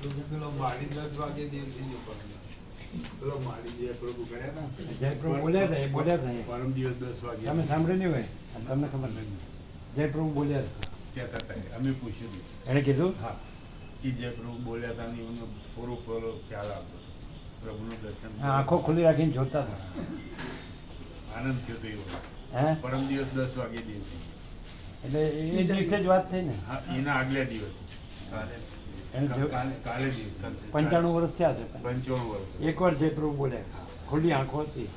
પેલો મારી 10 વાગે દિવસથી જ ઉપર પેલો મારી જે પ્રભુ ગયા ને જયપ્રભુ બોલ્યા હતા, એ બોલ્યા હતા એ. પરમ દિવસ 10 વાગે તમે સાંભળ્યું નહીં હોય, તમને ખબર નથી. જયપ્રભુ બોલ્યા હતા. કહેતા હતા અમે પૂછ્યું એણે કીધું હા કે જે પ્રભુ બોલ્યા હતા ને એમનો પૂરો ખ્યાલ આવતો હતો. પ્રભુનું દર્શન હા, આંખો ખુલ્લી રાખીને જોતા હતા. આનંદ થયો હતો એવો હે પરમ દિવસ 10 વાગે દિવસે એટલે એ દિવસે જ વાત થઈ ને. હા એના આગલા દિવસે એને જો- કાલે દિવસ 95 વર્ષ થયા છે. 55 વર્ષ એકવાર જયપ્રભુ બોલ્યા, ખુલ્લી આંખો હતી.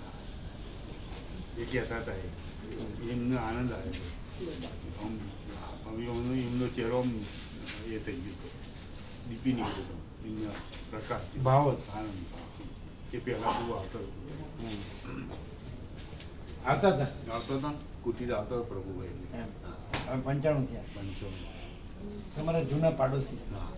એ કહેતા હતા એમને આનંદ આવ્યો આમ એમનો ચહેરો આમ એ થઈ ગયો હતો દીપી નીકળ્યો હતો એમનો પ્રકાશ ભાવ હતો. આનંદ એ પહેલાં બહુ આવતો હતો આવતા હતા આવતો હતો ને કુટીર આવતો હતો પ્રભુભાઈ એમ. હવે 95 થયા. 55 તમારા જૂના પાડોશી. હા